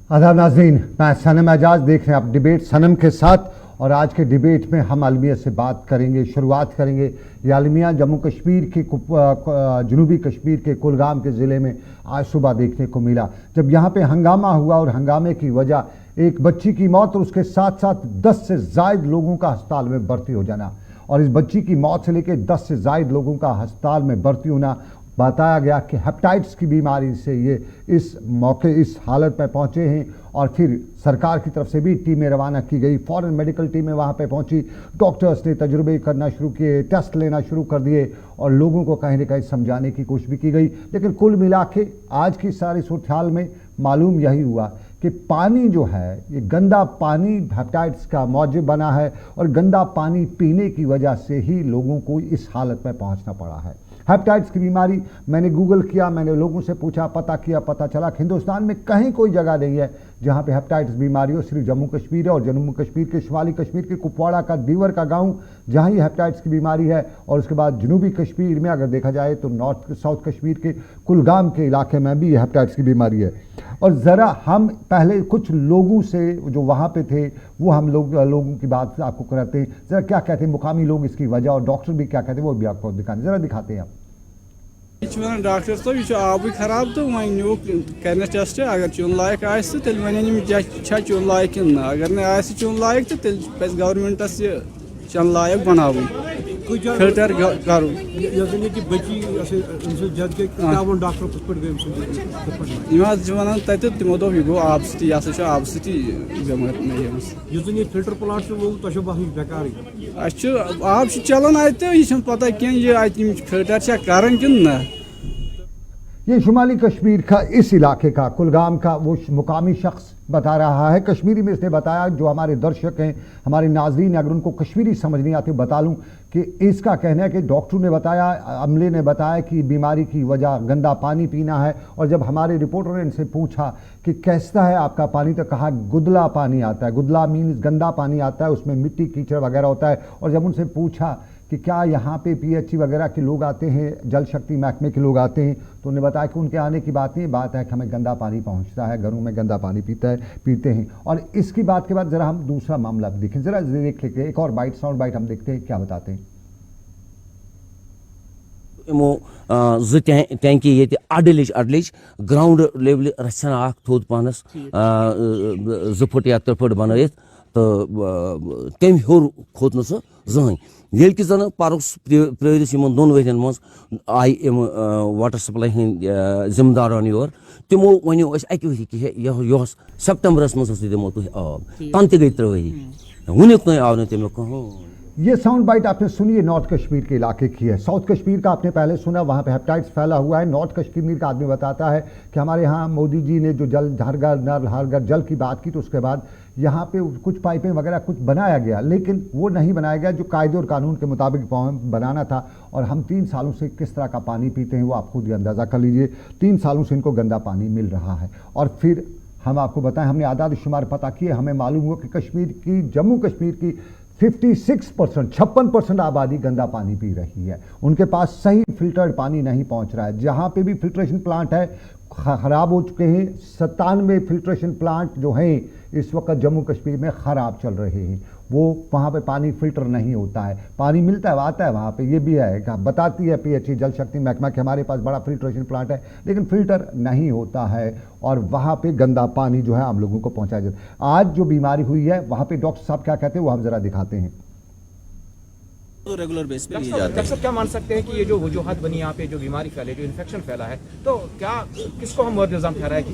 आदाब नाज़रीन, मैं सनम एजाज देख रहे हैं आप डिबेट सनम के साथ। और आज के डिबेट में हम अलमिया से बात करेंगे, शुरुआत करेंगे। ये अलमिया जम्मू कश्मीर के जनूबी कश्मीर के कुलगाम के ज़िले में आज सुबह देखने को मिला, जब यहाँ पे हंगामा हुआ और हंगामे की वजह एक बच्ची की मौत और उसके साथ साथ 10 से ज़ायद लोगों का अस्पताल में भर्ती हो जाना। और इस बच्ची की मौत से लेकर 10 से ज़ायद लोगों का अस्पताल में भर्ती होना, बताया गया कि हेपेटाइटिस की बीमारी से ये इस मौके इस हालत में पहुंचे हैं। और फिर सरकार की तरफ से भी टीमें रवाना की गई, फॉरेन मेडिकल टीमें वहां पे पहुंची, डॉक्टर्स ने तजुर्बे करना शुरू किए, टेस्ट लेना शुरू कर दिए और लोगों को कहीं ना कहीं समझाने की कोशिश भी की गई। लेकिन कुल मिला के आज की सारी सूरत हाल में मालूम यही हुआ कि पानी जो है, ये गंदा पानी हेपेटाइटिस का मौजब बना है और गंदा पानी पीने की वजह से ही लोगों को इस हालत में पहुंचना पड़ा है। हेपेटाइटिस की बीमारी मैंने गूगल किया, मैंने लोगों से पूछा, पता किया, पता चला कि हिंदुस्तान में कहीं कोई जगह नहीं है जहां पे हेपेटाइटिस बीमारी हो। सिर्फ जम्मू कश्मीर है और जम्मू कश्मीर के शुमाली कश्मीर के कुपवाड़ा का दीवर का गांव जहां ये हेपेटाइटिस की बीमारी है। और उसके बाद जनूबी कश्मीर में अगर देखा जाए तो साउथ कश्मीर के कुलगाम के इलाके में भी ये हेपेटाइटिस की बीमारी है। और ज़रा हम पहले कुछ लोगों से जो वहाँ पे थे वो हम लोगों की बात आपको कराते हैं, ज़रा क्या कहते हैं मुकामी लोग इसकी वजह और डॉक्टर भी क्या कहते हैं वो भी आपको ज़रा दिखाते हैं आप। डॉक्टर साहब यह आबू खराब तो वह नो कर टेस्ट, अगर चुन लायक तेल वन चुन लायक कि अगर ना चुन लायक तो तेल पे गवर्नमेंटस चन लायक बना फिल्टर कर वन तमो दोप यह गो आब सिटी यह आब सिटी फिल्टर प्लांट आब चलान अत यह पता कह फिल्टर कर ना। ये शुमाली कश्मीर का इस इलाके का कुलगाम का वो मुकामी शख्स बता रहा है, कश्मीरी में इसने बताया। जो हमारे दर्शक हैं, हमारे नाजरीन, अगर उनको कश्मीरी समझ नहीं आती बता लूँ कि इसका कहना है कि डॉक्टर ने बताया, अमले ने बताया कि बीमारी की वजह गंदा पानी पीना है। और जब हमारे रिपोर्टर ने इनसे पूछा कि कैसा है आपका पानी, तो कहा गुदला पानी आता है। गुदला मीन्स गंदा पानी आता है, उसमें मिट्टी कीचड़ वगैरह होता है। और जब उनसे पूछा कि क्या यहाँ पे पीएचई वगैरह के लोग आते हैं, जल शक्ति महकमे के लोग आते हैं, तो उन्होंने बताया कि उनके आने की बात नहीं, बात है कि हमें गंदा पानी पहुँचता है, घरों में गंदा पानी पीते हैं। और इसकी बात के बाद ज़रा हम दूसरा मामला देखें, ज़रा देख लेते एक और बाइट, साउंड बाइट हम देखते हैं क्या बताते हैं। टैंकी ये अडलिच ग्राउंड लेवल रचन थोद पानस 2 फुट या 3 फुट बन तो तम हर खोत न सह जहन ये कि जन पार्स प्रिस 2 वन मज आई वाटर सप्लाई हंद जिम्मेदारान योर तमो वनो अकि वरी कि यह सितंबरस मज दिमो तुह आब तन गई 3 वरी वुनिक आव न तमें कह। ये साउंड बाइट आपने सुनी है नॉर्थ कश्मीर के इलाके की है। साउथ कश्मीर का आपने पहले सुना, वहाँ पे हेपेटाइटिस फैला हुआ है। नॉर्थ कश्मीर का आदमी बताता है कि हमारे यहाँ मोदी जी ने जो जल हर घर नल हर घर जल की बात की, तो उसके बाद यहाँ पे कुछ पाइपें वगैरह कुछ बनाया गया, लेकिन वो नहीं बनाया गया जो कायदे और कानून के मुताबिक बनाना था। और हम 3 सालों से किस तरह का पानी पीते हैं वो आप खुद ही अंदाज़ा कर लीजिए। 3 सालों से इनको गंदा पानी मिल रहा है। और फिर हम आपको बताएं, हमने आदाद शुमार पता किए, हमें मालूम हुआ कि कश्मीर की जम्मू कश्मीर की 56% आबादी गंदा पानी पी रही है। उनके पास सही फिल्टर्ड पानी नहीं पहुंच रहा है। जहां पे भी फिल्ट्रेशन प्लांट है ख़राब हो चुके हैं। 97 फिल्ट्रेशन प्लांट जो हैं इस वक्त जम्मू कश्मीर में ख़राब चल रहे हैं। वो वहाँ पे पानी फिल्टर नहीं होता है, पानी मिलता है आता है वहाँ पे, ये भी है कि बताती है पीएचई जल शक्ति महकमा कि हमारे पास बड़ा फिल्ट्रेशन प्लांट है, लेकिन फिल्टर नहीं होता है और वहाँ पे गंदा पानी जो है आम लोगों को पहुँचाया जाता है। आज जो बीमारी हुई है वहाँ पे डॉक्टर साहब क्या कहते हैं वो हम ज़रा दिखाते हैं। तो रेगुलर बेस पे लिए जाते हैं। क्या मान सकते हैं कि ये जो वजूहत बनी यहाँ पे जो बीमारी फैले, जो इन्फेक्शन फैला है, तो क्या किसको हम इल्जाम ठहराए कि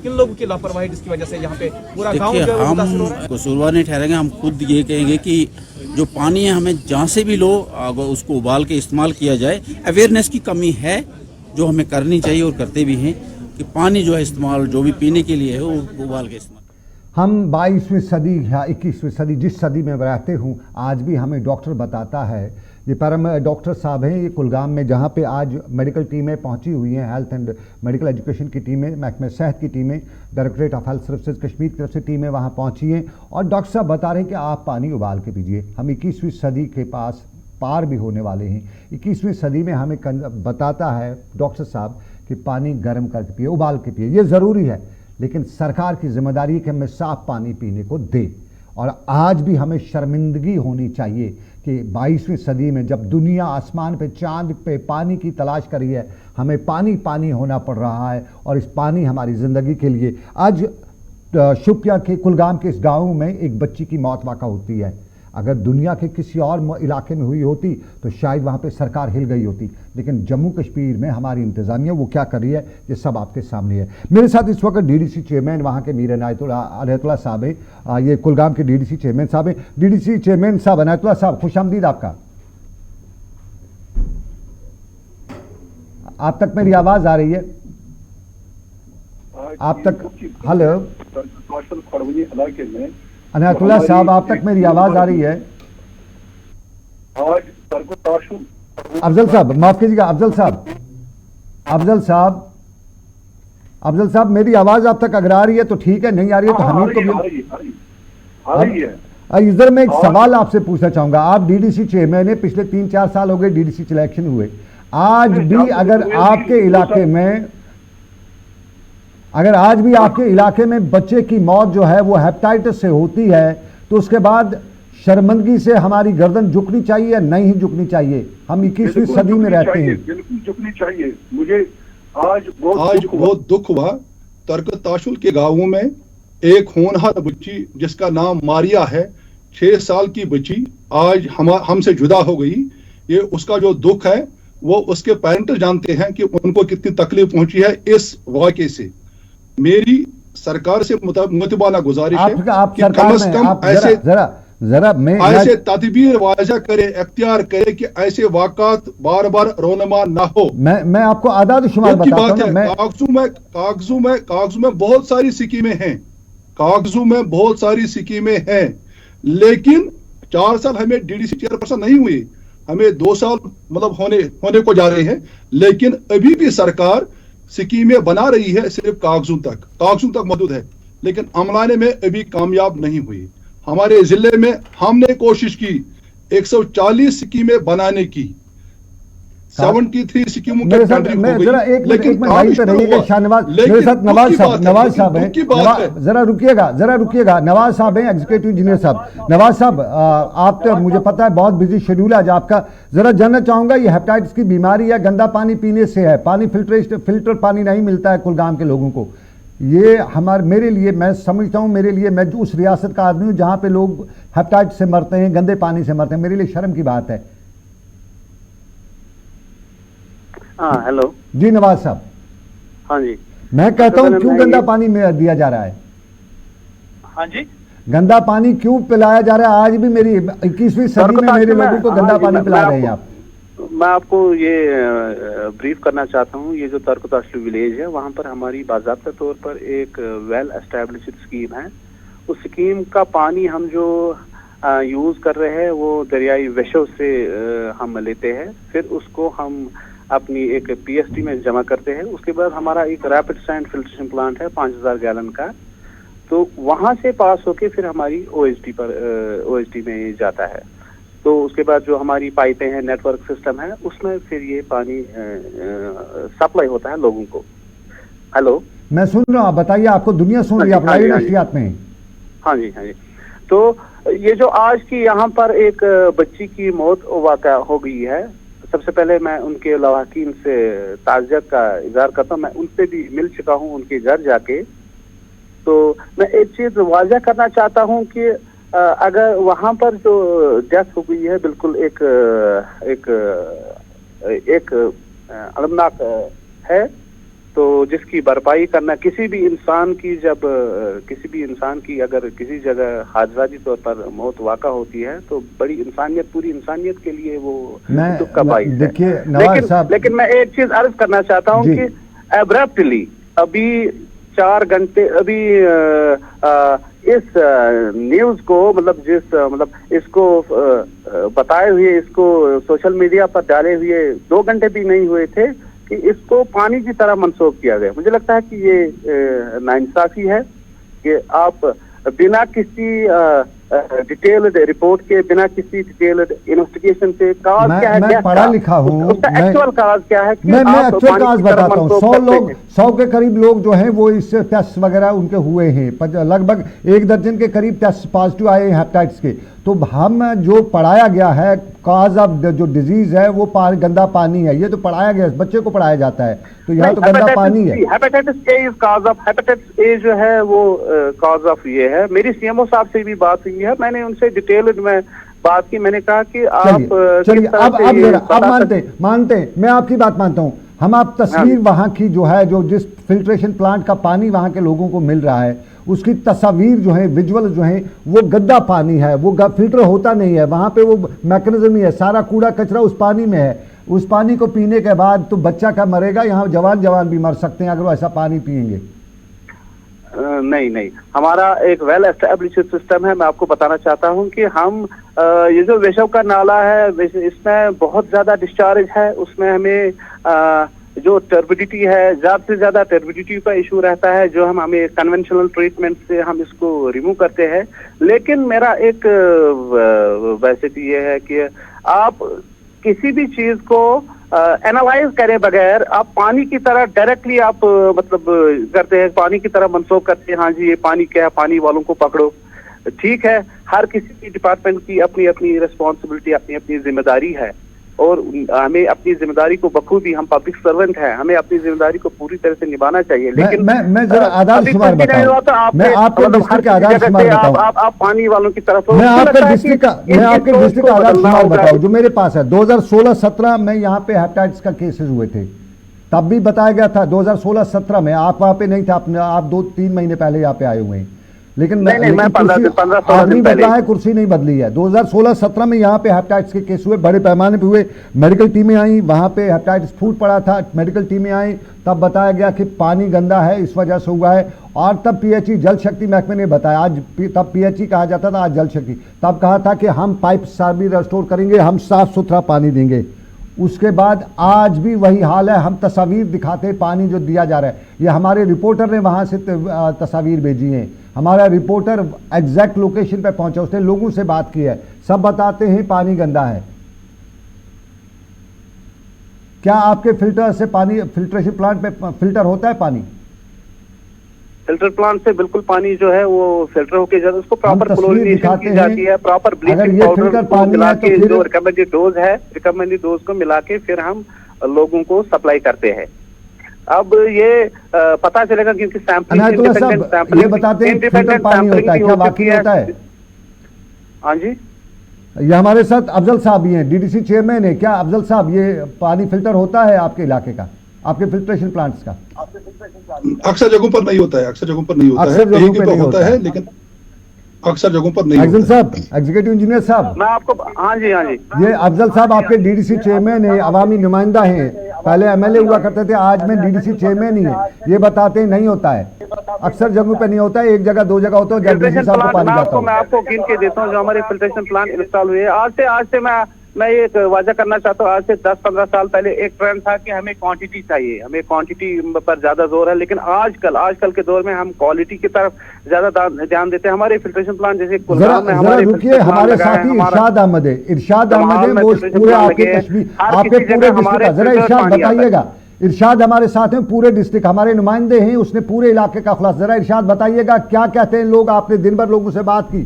किन लोगों की लापरवाही जिसकी वजह से यहाँ पे पूरा गांव जो है हम कसूरवार नहीं ठहरेंगे। हम खुद ये कहेंगे कि जो पानी है हमें जहाँ से भी लो उसको उबाल के इस्तेमाल किया जाए। अवेयरनेस की कमी है जो हमें करनी चाहिए और करते भी हैं कि पानी जो है इस्तेमाल जो भी पीने के लिए है वो उबाल के इस्तेमाल। हम 22वीं सदी या 21वीं सदी जिस सदी में रहते हूँ, आज भी हमें डॉक्टर बताता है। ये परम डॉक्टर साहब हैं ये कुलगाम में, जहाँ पे आज मेडिकल टीमें पहुँची हुई हैं, हेल्थ एंड मेडिकल एजुकेशन की टीमें, महकमे सेहत की टीमें, directorate of health services Kashmir की तरफ से टीमें वहाँ पहुँची हैं। और डॉक्टर साहब बता रहे हैं कि आप पानी उबाल के पीजिए। हम 21वीं सदी के पार भी होने वाले हैं। 21वीं सदी में हमें बताता है डॉक्टर साहब कि पानी गर्म करके पिए, उबाल के पिए, ये ज़रूरी है। लेकिन सरकार की जिम्मेदारी है कि हमें साफ पानी पीने को दे। और आज भी हमें शर्मिंदगी होनी चाहिए कि 22वीं सदी में जब दुनिया आसमान पे चांद पे पानी की तलाश कर रही है, हमें पानी पानी होना पड़ रहा है। और इस पानी हमारी ज़िंदगी के लिए। आज शुपिया के कुलगाम के इस गाँव में एक बच्ची की मौत वाक़ा होती है। अगर दुनिया के किसी और इलाके में हुई होती तो शायद वहाँ पे सरकार हिल गई होती, लेकिन जम्मू कश्मीर में हमारी इंतज़ामिया वो क्या कर रही है ये सब आपके सामने है। मेरे साथ इस वक्त डीडीसी चेयरमैन वहाँ के मीर अनायतुल्लाह साहब हैं, ये कुलगाम के डीडीसी चेयरमैन साहब हैं। डीडीसी चेयरमैन साहब अनायतुल्लाह साहब, खुशामदीद आपका। आप तक मेरी आवाज़ आ रही है? आप तक? हेलो अनायतुल्लाह साहब, आप तक मेरी आवाज़ आ रही है? अफजल साहब, माफ़ कीजिएगा, अफजल साहब मेरी आवाज़ आप तक अगर आ रही है तो ठीक है, नहीं आ रही है तो हमीद को भी। इधर मैं एक सवाल आपसे पूछना चाहूँगा। आप डीडीसी चेयरमैन हैं, पिछले 3-4 साल हो गए डीडीसी सिलेक्शन हुए। आज भी अगर आपके इलाके में बच्चे की मौत जो है वो हेपेटाइटिस से होती है तो उसके बाद शर्मिंदगी से हमारी गर्दन झुकनी चाहिए या नहीं झुकनी चाहिए? हम 21वीं सदी में रहते हैं। बिल्कुल झुकनी चाहिए। मुझे आज बहुत दुख हुआ। तरकताशुल के गांवों में एक होनहार बच्ची जिसका नाम मारिया है, 6 साल की बच्ची आज हमसे जुदा हो गई। ये उसका जो दुख है वो उसके पेरेंट्स जानते हैं कि उनको कितनी तकलीफ पहुंची है इस वाक़े से। मेरी सरकार से मुतबाना गुजारिश है कि कम से कम ऐसे तदबीर वाज़ा करे, इख्तियार करे कि ऐसे वाक़ात बार बार रोनमा ना हो। मैं आपको आदाद शुमार बताता हूं। कागजों में बहुत सारी स्कीमें हैं, लेकिन 4 साल हमें डीडीसी चेयरपर्सन नहीं हुई, हमें 2 साल मतलब होने को जा रहे हैं, लेकिन अभी भी सरकार स्कीमें बना रही है, सिर्फ कागजों तक मौजूद है, लेकिन अमलाने में अभी कामयाब नहीं हुई। हमारे जिले में हमने कोशिश की 140 स्कीमें बनाने की, 73 स्कीमों की टेंडरिंग हो गई, लेकिन नवाज साहब हैं, जरा रुकिएगा, नवाज साहब हैं एग्जीक्यूटिव इंजीनियर साहब। नवाज साहब, आप तो मुझे पता है बहुत बिजी शेड्यूल है आज आपका, जरा जानना चाहूंगा ये हेपेटाइटिस की बीमारी है, गंदा पानी पीने से है, पानी फिल्टर पानी नहीं मिलता है कुलगाम के लोगों को। ये मेरे लिए, मैं समझता हूँ, मैं उस रियासत का आदमी हूँ जहाँ पे लोग हेपेटाइटिस से मरते हैं, गंदे पानी से मरते हैं, मेरे लिए शर्म की बात है। हाँ, हेलो जी नवाज साहब। हाँ जी, मैं कहता हूँ क्यों गंदा पानी में दिया जा रहा है? हाँ जी, गंदा पानी क्यों पिलाया जा रहा है? आज भी मेरी 21वीं सदी में मेरे लोगों को गंदा पानी पिला रहे हैं आप। मैं आपको ये ब्रीफ करना चाहता हूँ। ये जो तरकताशुल विलेज है वहाँ पर हमारी बाज़ाब्ता तौर पर एक वेल एस्टेब्लिश्ड स्कीम है। उस स्कीम का पानी हम जो यूज़ कर रहे हैं वो दरियाई वशों से हम लेते हैं, फिर उसको हम अपनी एक पीएसटी में जमा करते हैं। उसके बाद हमारा एक रैपिड सैंड फिल्ट्रेशन प्लांट है 5000 गैलन का, तो वहाँ से पास होके फिर हमारी ओएसडी में जाता है। तो उसके बाद जो हमारी पाइपें हैं, नेटवर्क सिस्टम है, उसमें फिर ये पानी सप्लाई होता है लोगों को। हेलो, मैं सुन रहा हूँ, बताइए, आपको दुनिया सुन रही है, अपना नशियात में। हाँ जी, हाँ जी। तो ये जो आज की यहाँ पर एक बच्ची की मौत वाक़ा हो गई है, सबसे पहले मैं उनके लवाकिन से ताज़ियत का इज़हार करता हूँ। मैं उनसे भी मिल चुका हूँ उनके घर जाके। तो मैं एक चीज़ वाज़ा करना चाहता हूँ कि अगर वहाँ पर जो डेथ हो गई है, बिल्कुल एक अलमनाक है, तो जिसकी भरपाई करना किसी भी इंसान की अगर किसी जगह हादसाती तौर पर मौत वाक़ा होती है तो बड़ी इंसानियत, पूरी इंसानियत के लिए वो दुख का बाइस है। देखिए नवाज साहब, लेकिन मैं एक चीज अर्ज करना चाहता हूँ कि एब्रप्टली अभी 4 घंटे अभी इस न्यूज को मतलब इसको बताए हुए, इसको सोशल मीडिया पर डाले हुए 2 घंटे भी नहीं हुए थे कि इसको पानी की तरह मंसूब किया गया। मुझे लगता है कि ये नाइंसाफी है कि आप बिना किसी डिटेल्ड रिपोर्ट के बिना, किसी डिटेल्ड इन्वेस्टिगेशन से काज क्या है, मैं पढ़ा लिखा हूँ, एक्चुअल काज क्या है? मैं एक्चुअल काज बताता हूँ। 100 के करीब लोग जो हैं वो इससे टेस्ट वगैरह उनके हुए हैं, लगभग 1 दर्जन के करीब टेस्ट पॉजिटिव आए हैं हेपेटाइटिस के। तो हम जो पढ़ाया गया है काज ऑफ जो डिजीज है वो गंदा पानी है, ये तो पढ़ाया गया, बच्चे को पढ़ाया जाता है, तो यहाँ तो गंदा पानी है। Hepatitis A is cause of, hepatitis A जो है वो काज ऑफ ये है। मेरी सीएमओ साहब से भी बात हुई है, मैंने उनसे डिटेल्ड में बात की, मैंने कहा कि आप चलिए अब मानते मैं आपकी बात मानता हूँ। हम आप तस्वीर वहाँ की जो है, जो जिस फिल्ट्रेशन प्लांट का पानी वहाँ के लोगों को मिल रहा है उसकी तस्वीर जो है, विजुअल जो है, वो गंदा पानी है, वो फिल्टर होता नहीं है, वहाँ पे वो मैकेनिज्म नहीं है, सारा कूड़ा कचरा उस पानी में है। उस पानी को पीने के बाद तो बच्चा क्या मरेगा, यहाँ जवान भी मर सकते हैं अगर वो ऐसा पानी पिएंगे। नहीं, हमारा एक वेल एस्टेब्लिश्ड सिस्टम है। मैं आपको बताना चाहता हूं कि हम ये जो वेशव का नाला है इसमें बहुत ज्यादा डिस्चार्ज है, उसमें हमें जो टर्बिडिटी है, ज्यादा से ज्यादा टर्बिडिटी का इशू रहता है, जो हमें कन्वेंशनल ट्रीटमेंट से हम इसको रिमूव करते हैं। लेकिन मेरा एक वैसे भी ये है कि आप किसी भी चीज को एनालाइज करे बगैर आप पानी की तरह डायरेक्टली आप मतलब करते हैं, पानी की तरह मनसूख करते हैं, हाँ जी ये पानी क्या है, पानी वालों को पकड़ो। ठीक है, हर किसी डिपार्टमेंट की अपनी अपनी रिस्पॉन्सिबिलिटी, अपनी अपनी जिम्मेदारी है, और हमें अपनी जिम्मेदारी को बखूबी, हम पब्लिक सर्वेंट हैं, हमें अपनी जिम्मेदारी को पूरी तरह से निभाना चाहिए। लेकिन मैं जरा आधारशुमार बताऊं, मैं आपके डिस्ट्रिक्ट का आधारशुमार बताऊं, आप पानी वालों की तरफ, मैं आपके डिस्ट्रिक्ट का आधारशुमार बताऊं जो मेरे पास है। 2016-17 में यहाँ पे हेपेटाइटिस का केसेस हुए थे, तब भी बताया गया था 2016-17 में, आप वहाँ पे नहीं थे, आप 2-3 महीने पहले यहाँ पे आए हुए हैं, लेकिन मैं 15-16 दिन पहले है, कुर्सी नहीं बदली है। 2016-17 में यहाँ पे हेपेटाइटिस के केस हुए, बड़े पैमाने पे हुए, मेडिकल टीमें आई, वहाँ पे हेपेटाइटिस फूड पड़ा था, मेडिकल टीमें आई, तब बताया गया कि पानी गंदा है, इस वजह से हुआ है। और तब पीएचई जल शक्ति महकमे ने बताया, आज तब पीएचई कहा जाता था, आज जल शक्ति, तब कहा था कि हम पाइप भी रेस्टोर करेंगे, हम साफ सुथरा पानी देंगे। उसके बाद आज भी वही हाल है, हम तस्वीर दिखाते पानी जो दिया जा रहा है, ये हमारे रिपोर्टर ने वहाँ से तस्वीर भेजी हैं, हमारा रिपोर्टर एग्जैक्ट लोकेशन पे पहुंचा, उसने लोगों से बात की है, सब बताते हैं पानी गंदा है। क्या आपके फिल्टर से पानी, फिल्ट्रेशन प्लांट पे फिल्टर होता है पानी? फिल्टर प्लांट से बिल्कुल पानी जो है वो फिल्टर होके जाता है, उसको प्रॉपर क्लोरीनेशन की जाती है, प्रॉपर ब्लीचिंग पाउडर मिला के जो रिकमेंडेड डोज है, रिकमेंडेड डोज को मिला के फिर हम लोगों को सप्लाई करते हैं। अब ये पता चलेगा क्योंकि सैंपलिंग ये बताते हैं फिल्टर पानी होता है, क्या वाकई होता है? हाँ जी, ये हमारे साथ अफजल साहब भी हैं, डीडीसी चेयरमैन है। क्या अफजल साहब, ये पानी फिल्टर होता है आपके इलाके का, आपके फिल्ट्रेशन प्लांट्स का? अक्सर जगहों पर नहीं होता है, अक्सर जगहों पर नहीं होता है, कहीं पे होता है लेकिन अक्सर जगहों पर नहीं होता है। साहब, एग्जीक्यूटिव इंजीनियर साहब, मैं आपको, हाँ जी, ये अफजल साहब आपके डीडीसी चेयरमैन है, अवामी नुमाइंदा हैं, पहले एमएलए हुआ करते थे, आज में डीडीसी चेयरमैन ही है, ये बताते हैं नहीं होता है, अक्सर जगहों पे नहीं होता है, एक जगह 2 जगह होता है जब डीसी साहब को पानी जाता है। मैं आपको गिन के देता हूँ जो हमारे फिल्ट्रेशन प्लांट इंस्टॉल हुए। आज से मैं ये वादा करना चाहता हूँ, आज से 10-15 साल पहले एक ट्रेंड था कि हमें क्वांटिटी चाहिए, हमें क्वांटिटी पर ज्यादा जोर है, लेकिन आजकल के दौर में हम क्वालिटी की तरफ ज्यादा ध्यान देते हैं। हमारे फिल्ट्रेशन प्लांट जैसे कुलगाम में हमारे साथी इरशाद अहमद है, वो पूरे आपके कश्मीर, आपके पूरे डिस्ट्रिक्ट का, जरा इरशाद बताइएगा। इरशाद हमारे साथ हैं, पूरे डिस्ट्रिक्ट हमारे नुमाइंदे हैं, उसने पूरे इलाके का खुलासा, जरा इरशाद बताइएगा क्या कहते हैं लोग, आपने दिन भर लोगों से बात की,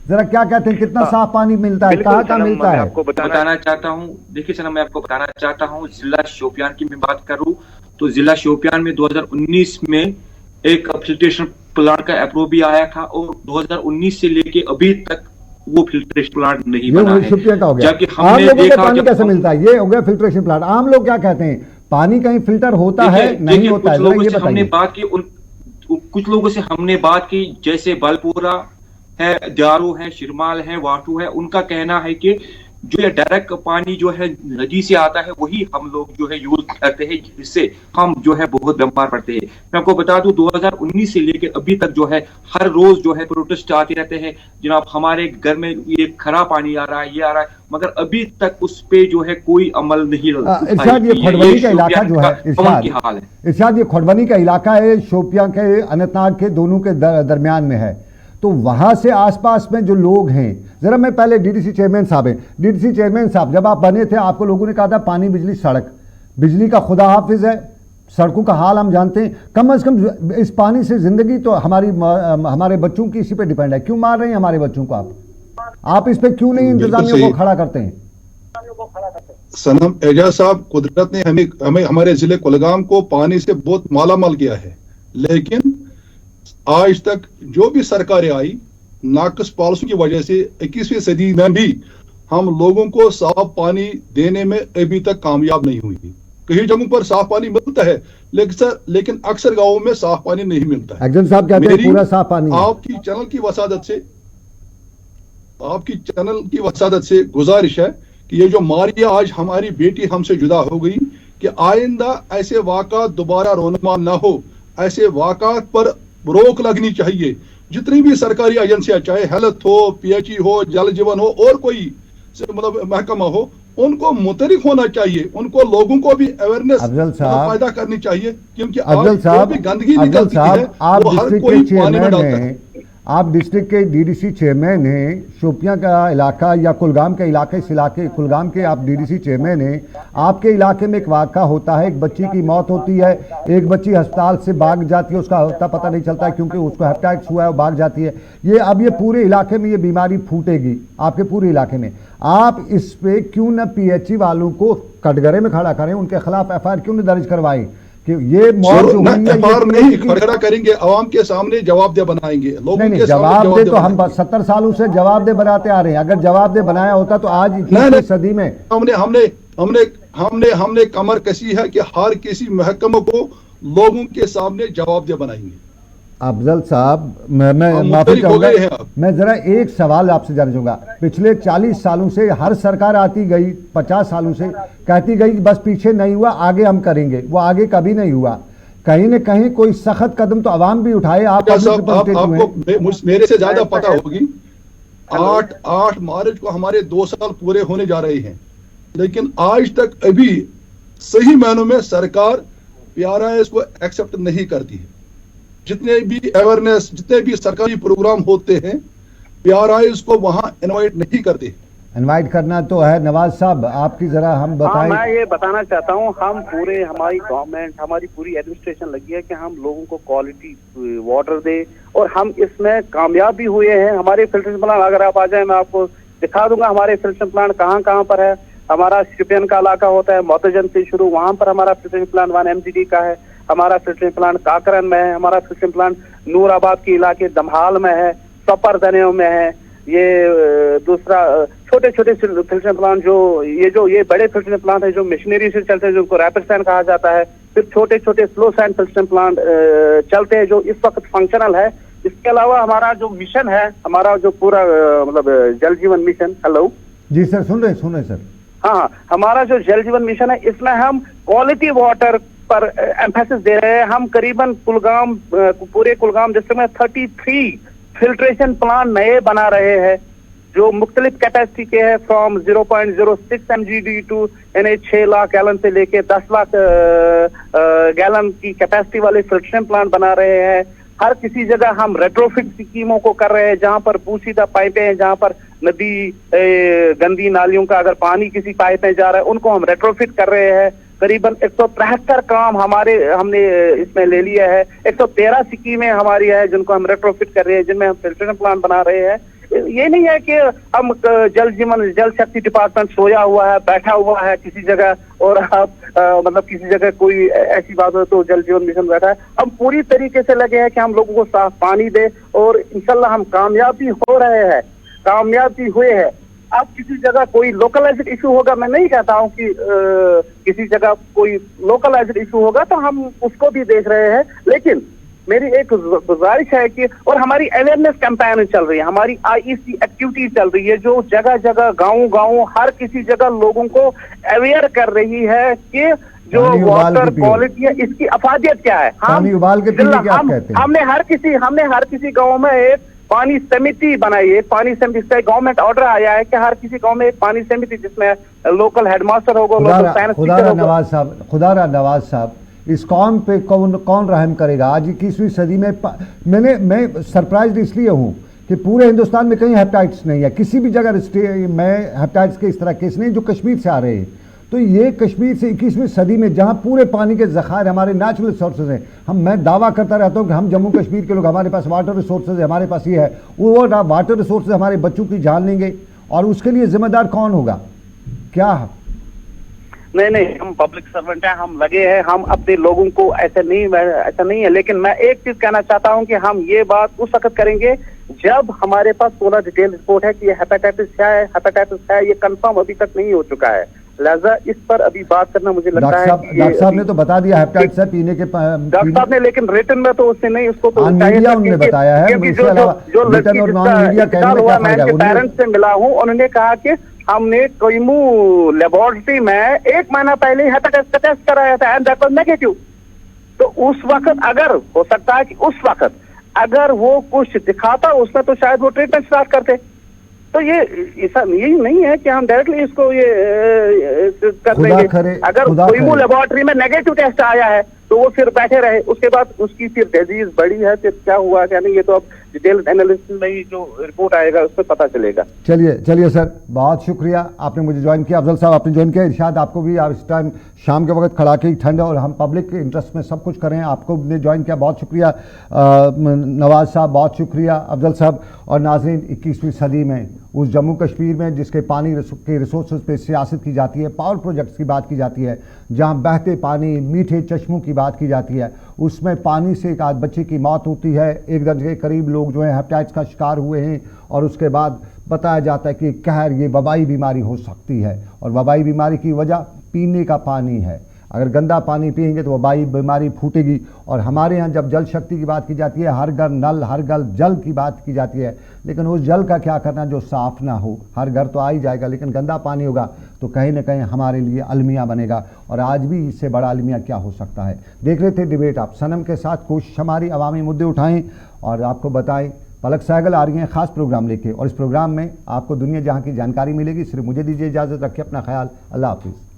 जरा क्या कहते हैं, कितना साफ पानी मिलता है, कहाँ मिलता है? आपको बताना चाहता हूँ, देखिए सर, मैं आपको बताना चाहता हूँ, जिला शोपियान की मैं बात करूँ तो जिला शोपियान में 2019 में एक फिल्ट्रेशन प्लांट का अप्रूव भी आया था, और 2019 से लेके अभी तक वो फिल्ट्रेशन प्लांट नहीं बना है। जबकि हमने देखा पानी कैसे मिलता है, ये हो गया फिल्ट्रेशन प्लांट। आम लोग क्या कहते हैं, पानी कहीं फिल्टर होता है नहीं होता है? हमने बात की, कुछ लोगों से हमने बात की, जैसे बलपुरा है, जारू है, शिरमाल है, वाटू है, उनका कहना है कि जो ये डायरेक्ट पानी जो है नदी से आता है वही हम लोग जो है यूज करते हैं, जिससे हम जो है बहुत बीमार पड़ते हैं। मैं आपको बता दूं 2019 से लेकर अभी तक जो है हर रोज जो है प्रोटेस्ट आते रहते हैं, जनाब हमारे घर में ये खराब पानी आ रहा है, ये आ रहा है, मगर अभी तक उस पे जो है कोई अमल नहीं। इरशाद, ये खोड़वनी का इलाका जो है, इरशाद ये खोड़वनी का इलाका है, शोपियां के अनंतनाग के दोनों के दरमियान में है, तो वहाँ से आसपास में जो लोग हैं, ज़रा मैं पहले डीडीसी चेयरमैन साहब हैं, डीडीसी चेयरमैन साहब, जब आप बने थे आपको लोगों ने कहा था पानी बिजली सड़क, बिजली का खुदा हाफिज है, सड़कों का हाल हम जानते हैं, कम से कम इस पानी से ज़िंदगी तो हमारे बच्चों की इसी पे डिपेंड है। क्यों मार रहे हैं हमारे बच्चों को आप इस पे क्यों नहीं इंतजामियों को खड़ा करते हैं? सनम एजाज साहब, कुदरत ने हमें हमारे जिले कुलगाम को पानी से बहुत मालामाल किया है, लेकिन आज तक जो भी सरकारें आई नाकस पॉलिसी की वजह से 21वीं सदी में भी हम लोगों को साफ पानी देने में अभी तक कामयाब नहीं हुई। कई जगहों पर साफ पानी मिलता है, लेकिन अक्सर गांवों में साफ पानी नहीं मिलता है। एक्जन साहब कहते हैं पूरा साफ पानी है। आपकी चैनल की वसादत से गुजारिश है कि ये जो मारिया आज हमारी बेटी हमसे जुदा हो गई, कि आइंदा ऐसे वाक़ात दोबारा रोनमा ना हो, ऐसे वाक़ात पर रोक लगनी चाहिए। जितनी भी सरकारी एजेंसियां, चाहे हेल्थ हो, पीएचई हो, जल जीवन हो और कोई मतलब महकमा हो, उनको मुतरिक होना चाहिए, उनको लोगों को भी अवेयरनेस पैदा करनी चाहिए, क्योंकि जो भी गंदगी निकलती है वो हर कोई पानी में डालता है। आप डिस्ट्रिक्ट के डीडीसी चेयरमैन हैं, शोपियां का इलाका या कुलगाम के इलाके, इस इलाके कुलगाम के आप डीडीसी चेयरमैन हैं। आपके इलाके में एक वाक़ा होता है, एक बच्ची की मौत होती है, एक बच्ची अस्पताल से भाग जाती है, उसका होता पता नहीं चलता है क्योंकि उसको हेपेटाइटिस हुआ है, वो भाग जाती है। ये पूरे इलाके में ये बीमारी फूटेगी, आपके पूरे इलाके में। आप इस पे क्यों न पीएचई वालों को कटघरे में खड़ा करें, उनके खिलाफ एफआईआर क्यों न दर्ज करवाएं कि ये मौत जो हुई है, एफआईआर नहीं खड़ा करेंगे, आवाम के सामने जवाबदेह बनाएंगे, लोगों के जवाबदेह तो हम 70 सालों से जवाबदेह बनाते आ रहे हैं। अगर जवाबदेह बनाया होता तो आज 21वीं सदी में हमने कमर कसी है कि हर किसी महकमे को लोगों के सामने जवाबदेह बनाएंगे। अफजल साहब, मैं माफी चाहूंगा, मैं जरा एक सवाल आपसे जानना चाहूंगा। पिछले 40 सालों से हर सरकार आती गई, 50 सालों से कहती गई कि बस पीछे नहीं हुआ, आगे हम करेंगे, वो आगे कभी नहीं हुआ। कहीं न कहीं कोई सख्त कदम तो आवाम भी उठाए। आपको मेरे से ज्यादा पता होगी, 8 मार्च को हमारे 2 साल पूरे होने जा रहे हैं, लेकिन आज तक अभी सही मायनों में सरकार PRIs को एक्सेप्ट नहीं करती है। जितने भी अवेयरनेस, जितने भी सरकारी प्रोग्राम होते हैं, PRIs को वहां इनवाइट नहीं करते। इनवाइट करना तो है। नवाज साहब, आपकी जरा हम बताएं। मैं ये बताना चाहता हूँ, हम पूरे, हमारी गवर्नमेंट, हमारी पूरी एडमिनिस्ट्रेशन लगी है कि हम लोगों को क्वालिटी वाटर दे, और हम इसमें कामयाब भी हुए हैं। हमारे फिल्ट्रेशन प्लांट, अगर आप आ जाए मैं आपको दिखा दूंगा हमारे फिल्ट्रेशन प्लांट कहाँ कहाँ पर है। हमारा शिपियन का इलाका होता है, मोतजन से शुरू, वहां पर हमारा फिल्ट्रेशन प्लांट 1 MGD का है। हमारा फिल्टरिंग प्लांट काकरन में है। हमारा फिल्टरिंग प्लांट नूराबाद के इलाके दमहाल में है, सपर दनियों में है। ये दूसरा छोटे छोटे फिल्टरिंग प्लांट ये बड़े फिल्टरिंग प्लांट है जो मशीनरी से चलते हैं, जिनको रैपिड सैंड कहा जाता है। फिर छोटे छोटे स्लो सैंड फिल्टरिंग प्लांट चलते हैं जो इस वक्त फंक्शनल है। इसके अलावा हमारा जो मिशन है, हमारा जो पूरा मतलब जल जीवन मिशन, हेलो जी सर, सुन रहे सर। हाँ, हमारा जो जल जीवन मिशन है, इसमें हम क्वालिटी वाटर पर एम्फेसिस दे रहे हैं। हम करीबन पूरे कुलगाम डिस्ट्रिक्ट में 33 फिल्ट्रेशन प्लांट नए बना रहे हैं जो मुख्तलिफ कैपेसिटी के हैं, from 0.06 MGD to 6 lakh gallon से लेके 10 लाख गैलन की कैपेसिटी वाले फिल्ट्रेशन प्लांट बना रहे हैं। हर किसी जगह हम रेट्रोफिट स्कीमों को कर रहे हैं, जहां पर पूसीदा पाइपें हैं, जहां पर नदी गंदी नालियों का अगर पानी किसी पाइप में जा रहा है, उनको हम रेट्रोफिट कर रहे हैं। करीबन 173 काम हमने इसमें ले लिया है। 113 स्कीमें हमारी है जिनको हम रेट्रोफिट कर रहे हैं, जिनमें हम फिल्टरेशन प्लांट बना रहे हैं। ये नहीं है कि हम जल शक्ति डिपार्टमेंट सोया हुआ है, बैठा हुआ है किसी जगह, और आप मतलब किसी जगह कोई ऐसी बात हो तो जल जीवन मिशन बैठा है। हम पूरी तरीके से लगे हैं कि हम लोगों को साफ पानी दे, और इंशाल्लाह हम कामयाब भी हो रहे हैं, कामयाब भी हुए हैं। अब किसी जगह कोई लोकलाइज्ड इशू होगा, मैं नहीं कहता हूं कि किसी जगह कोई लोकलाइज्ड इशू होगा तो हम उसको भी देख रहे हैं, लेकिन मेरी एक गुजारिश है कि, और हमारी अवेयरनेस कैंपेन चल रही है, हमारी IEC एक्टिविटी चल रही है जो जगह जगह गांव हर किसी जगह लोगों को अवेयर कर रही है कि जो वाटर क्वालिटी है इसकी अफादियत क्या है। हमने हर किसी गाँव में एक पानी समिति बनाई है। पानी समिति से गवर्नमेंट ऑर्डर आया है कि हर किसी गांव में एक पानी समिति, जिसमें लोकल हेडमास्टर होगा, लोकल साइंस टीचर होगा। खुदारा नवाज साहब, इस कौम पे कौन रहम करेगा? आज 21वीं सदी में मैं सरप्राइज इसलिए हूँ कि पूरे हिंदुस्तान में कहीं हेपेटाइटिस नहीं है, किसी भी जगह में हेपेटाइटिस के इस तरह केस नहीं जो कश्मीर से आ रहे हैं। तो ये कश्मीर से 21वीं सदी में जहाँ पूरे पानी के ज़खायर हमारे नेचुरल रिसोर्सेज हैं, मैं दावा करता रहता हूँ कि हम जम्मू कश्मीर के लोग, हमारे पास वाटर रिसोर्सेज है, हमारे पास ये है, वो वाटर रिसोर्सेज हमारे बच्चों की जान लेंगे और उसके लिए जिम्मेदार कौन होगा? क्या नहीं, हम पब्लिक सर्वेंट हैं, हम लगे हैं, हम अपने लोगों को ऐसा नहीं है। लेकिन मैं एक चीज कहना चाहता हूं कि हम ये बात उस वक्त करेंगे जब हमारे पास पूरा डिटेल रिपोर्ट है कि ये हेपेटाइटिस है, ये कंफर्म अभी तक नहीं हो चुका है। लिहाजा इस पर अभी बात करना मुझे लगता है डॉक्टर साहब ने तो बता दिया हेपेटाइटिस है पीने के, डॉक्टर साहब ने, लेकिन रिटन में तो उसने नहीं, उसको तो मीडिया उन्होंने बताया है। जो लड़की पेरेंट्स से मिला हूँ, उन्होंने कहा कि हमने कोइमू लेबोरेटरी में 1 महीना पहले ही हेपेटाइटिस का टेस्ट कराया था एंड दैट वाज नेगेटिव। तो उस वक्त अगर हो सकता है कि उस वक्त अगर वो कुछ दिखाता उसमें तो शायद वो ट्रीटमेंट स्टार्ट करते। तो ये ऐसा यही नहीं है कि हम डायरेक्टली इसको ये कर देंगे। अगर कोइमू लेबोरेटरी में नेगेटिव टेस्ट आया है तो वो फिर बैठे रहे, उसके बाद उसकी फिर डिजीज बढ़ी है, फिर क्या हुआ क्या नहीं, ये तो अब डिटेल एनालिसिस में ही जो रिपोर्ट आएगा उससे पता चलेगा। चलिए सर, बहुत शुक्रिया आपने मुझे ज्वाइन किया। अफजल साहब आपने ज्वाइन किया, इरशाद आपको भी इस टाइम शाम के वक्त खड़ाके की ठंड है और हम पब्लिक के इंटरेस्ट में सब कुछ कर रहे हैं, आपको ने ज्वाइन किया, बहुत शुक्रिया। नवाज साहब बहुत शुक्रिया, अफजल साहब। और नाज़रीन, 21वीं सदी में उस जम्मू कश्मीर में जिसके पानी के रिसोर्सेज पे सियासत की जाती है, पावर प्रोजेक्ट्स की बात की जाती है, जहाँ बहते पानी, मीठे चश्मों की बात की जाती है, उसमें पानी से एक आध बच्चे की मौत होती है, 1 दर्जन के करीब लोग जो है हेपेटाइटिस का शिकार हुए हैं और उसके बाद बताया जाता है कि कहर ये वबाई बीमारी हो सकती है और वबाई बीमारी की वजह पीने का पानी है। अगर गंदा पानी पिएंगे तो वबाई बीमारी फूटेगी। और हमारे यहाँ जब जल शक्ति की बात की जाती है, हर घर नल, हर घर जल की बात की जाती है, लेकिन उस जल का क्या करना जो साफ़ ना हो। हर घर तो आ ही जाएगा, लेकिन गंदा पानी होगा तो कहीं ना कहीं हमारे लिए अलमिया बनेगा। और आज भी इससे बड़ा अलमिया क्या हो सकता है। देख रहे थे डिबेट आप सनम के साथ, कोशिश हमारी अवामी मुद्दे उठाएं और आपको बताएं। पलक सहगल आ रही हैं ख़ास प्रोग्राम लेके और इस प्रोग्राम में आपको दुनिया जहां की जानकारी मिलेगी। सिर्फ मुझे दीजिए इजाज़त, रखिए अपना ख्याल, अल्लाह हाफिज़।